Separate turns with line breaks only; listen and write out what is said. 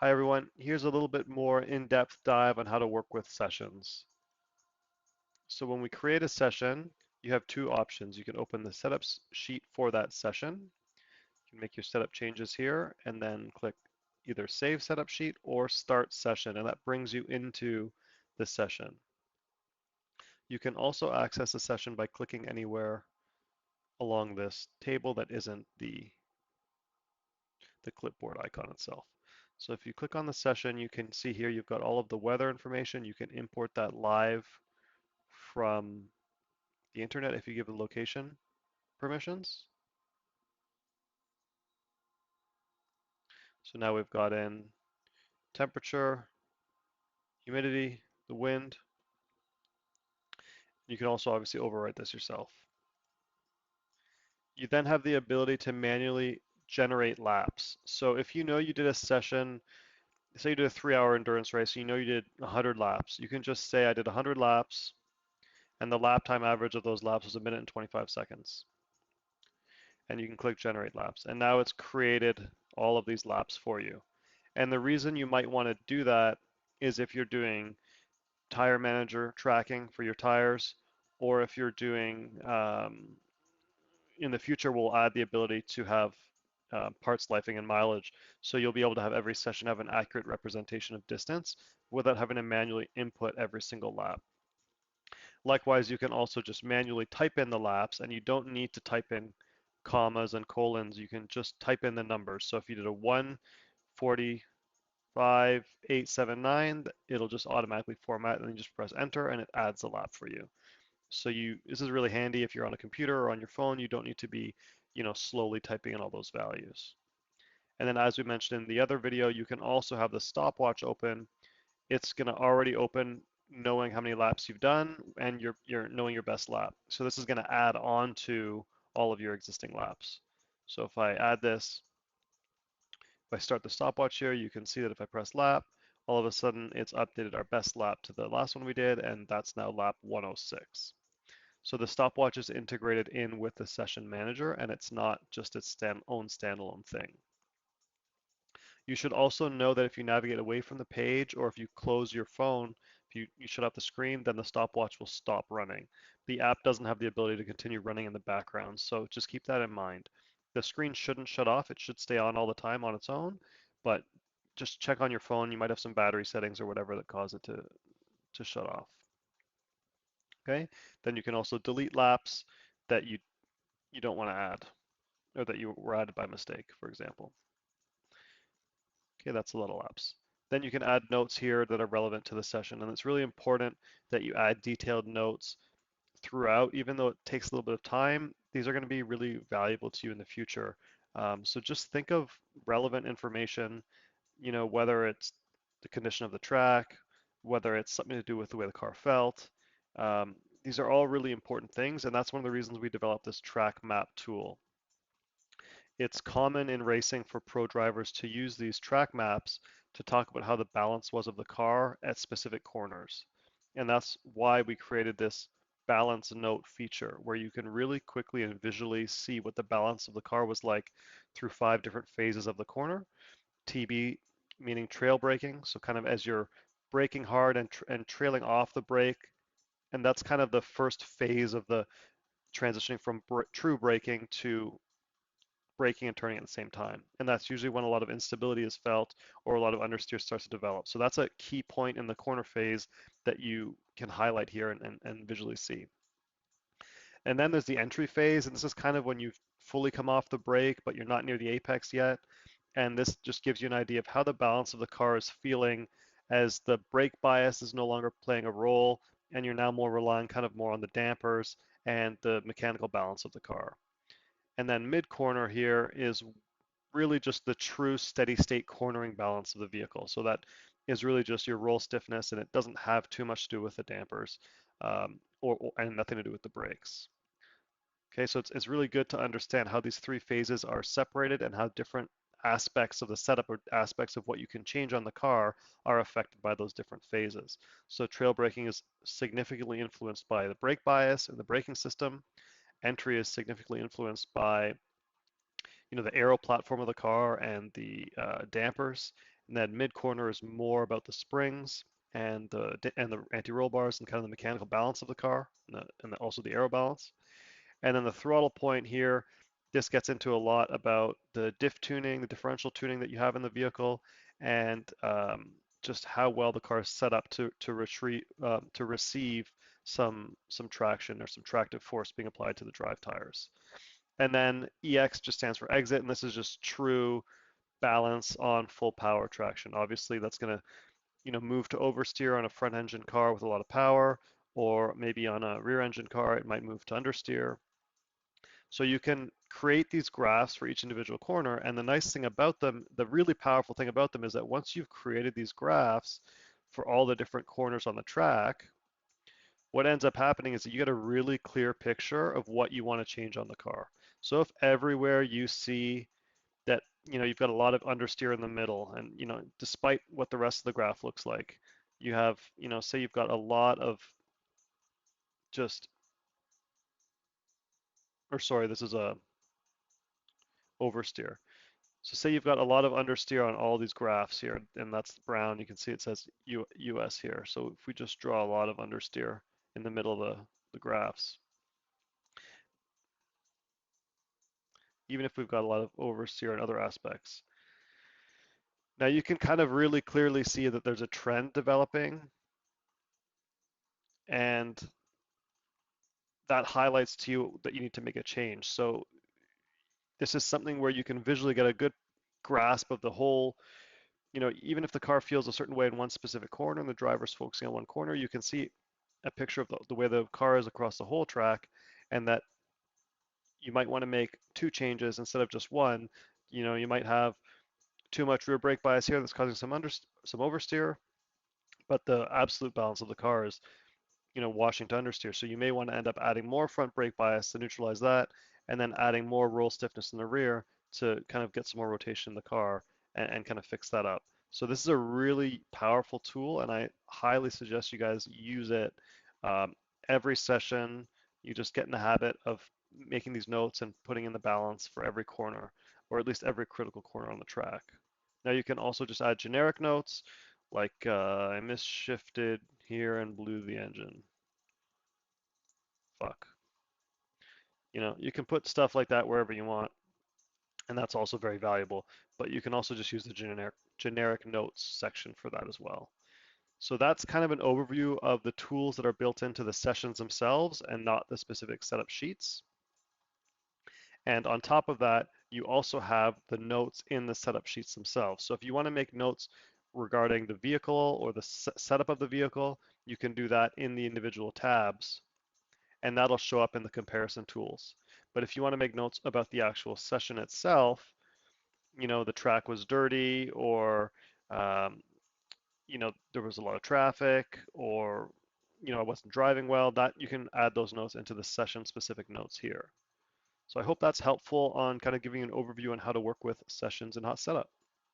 Hi everyone, here's a little bit more in-depth dive on how to work with sessions. So when we create a session, you have two options. You can open the setup sheet for that session. You can make your setup changes here and then click either Save Setup Sheet or Start Session, and that brings you into the session. You can also access a session by clicking anywhere along this table that isn't the clipboard icon itself. So if you click on the session, you can see here you've got all of the weather information. You can import that live from the internet if you give the location permissions. So now we've got in temperature, humidity, the wind. You can also obviously overwrite this yourself. You then have the ability to manually generate laps. So if you know you did a session, say you did a 3-hour endurance race, you know you did 100 laps, you can just say I did 100 laps, and the lap time average of those laps was 1 minute and 25 seconds. And you can click generate laps. And now it's created all of these laps for you. And the reason you might want to do that is if you're doing tire manager tracking for your tires, or if you're doing, in the future, we'll add the ability to have parts lifing and mileage. So you'll be able to have every session have an accurate representation of distance without having to manually input every single lap. Likewise, you can also just manually type in the laps, and you don't need to type in commas and colons. You can just type in the numbers. So if you did a 1:45:879, it'll just automatically format, and then you just press enter and it adds the lap for you. So this is really handy if you're on a computer or on your phone. You don't need to be, slowly typing in all those values. And then as we mentioned in the other video, you can also have the stopwatch open. It's going to already open knowing how many laps you've done, and you're knowing your best lap. So this is going to add on to all of your existing laps. So if I add this, if I start the stopwatch here, you can see that if I press lap, all of a sudden it's updated our best lap to the last one we did, and that's now lap 106. So the stopwatch is integrated in with the session manager, and it's not just its own standalone thing. You should also know that if you navigate away from the page, or if you close your phone, if you shut off the screen, then the stopwatch will stop running. The app doesn't have the ability to continue running in the background, so just keep that in mind. The screen shouldn't shut off. It should stay on all the time on its own, but just check on your phone. You might have some battery settings or whatever that cause it to shut off. Okay, then you can also delete laps that you don't want to add, or that you were added by mistake, for example. Okay, that's a lot of laps. Then you can add notes here that are relevant to the session, and it's really important that you add detailed notes throughout. Even though it takes a little bit of time, these are going to be really valuable to you in the future. So just think of relevant information, whether it's the condition of the track, whether it's something to do with the way the car felt. These are all really important things, and that's one of the reasons we developed this track map tool. It's common in racing for pro drivers to use these track maps to talk about how the balance was of the car at specific corners. And that's why we created this balance note feature, where you can really quickly and visually see what the balance of the car was like through 5 different phases of the corner. TB meaning trail braking, so kind of as you're braking hard and trailing off the brake, and that's kind of the first phase of the transitioning from true braking to braking and turning at the same time. And that's usually when a lot of instability is felt or a lot of understeer starts to develop. So that's a key point in the corner phase that you can highlight here and visually see. And then there's the entry phase, and this is kind of when you've fully come off the brake, but you're not near the apex yet. And this just gives you an idea of how the balance of the car is feeling as the brake bias is no longer playing a role, and you're now more relying kind of more on the dampers and the mechanical balance of the car. And then mid corner here is really just the true steady state cornering balance of the vehicle. So that is really just your roll stiffness, and it doesn't have too much to do with the dampers and nothing to do with the brakes. Okay, so it's really good to understand how these 3 phases are separated and how different aspects of the setup or aspects of what you can change on the car are affected by those different phases. So trail braking is significantly influenced by the brake bias and the braking system. Entry is significantly influenced by the aero platform of the car and the dampers. And then mid corner is more about the springs and the anti-roll bars and kind of the mechanical balance of the car and also the aero balance. And then the throttle point here, this gets into a lot about the diff tuning, the differential tuning that you have in the vehicle, and just how well the car is set up to receive some traction or some tractive force being applied to the drive tires. And then EX just stands for exit, and this is just true balance on full power traction. Obviously, that's going to move to oversteer on a front engine car with a lot of power, or maybe on a rear engine car, it might move to understeer. So you can create these graphs for each individual corner. And the nice thing about them, the really powerful thing about them is that once you've created these graphs for all the different corners on the track, what ends up happening is that you get a really clear picture of what you want to change on the car. So if everywhere you see that, you've got a lot of understeer in the middle, and, despite what the rest of the graph looks like, you have, say you've got a lot of just, or sorry, this is a oversteer. So say you've got a lot of understeer on all these graphs here, and that's brown. You can see it says US here. So if we just draw a lot of understeer in the middle of the graphs, even if we've got a lot of oversteer in other aspects. Now you can kind of really clearly see that there's a trend developing, and that highlights to you that you need to make a change. So this is something where you can visually get a good grasp of the whole, even if the car feels a certain way in one specific corner and the driver's focusing on one corner, you can see a picture of the way the car is across the whole track, and that you might want to make two changes instead of just one. You might have too much rear brake bias here that's causing some oversteer, but the absolute balance of the car is washing to understeer. So you may want to end up adding more front brake bias to neutralize that, and then adding more roll stiffness in the rear to kind of get some more rotation in the car and kind of fix that up. So this is a really powerful tool, and I highly suggest you guys use it every session. You just get in the habit of making these notes and putting in the balance for every corner, or at least every critical corner on the track. Now you can also just add generic notes, like I misshifted here and blew the engine. Fuck. You can put stuff like that wherever you want, and that's also very valuable. But you can also just use the generic notes section for that as well. So that's kind of an overview of the tools that are built into the sessions themselves and not the specific setup sheets. And on top of that, you also have the notes in the setup sheets themselves. So if you want to make notes regarding the vehicle or the setup of the vehicle, you can do that in the individual tabs, and that'll show up in the comparison tools. But if you want to make notes about the actual session itself, the track was dirty, or um, there was a lot of traffic, or I wasn't driving well, that you can add those notes into the session specific notes here. So I hope that's helpful on kind of giving you an overview on how to work with sessions in Hot Setup.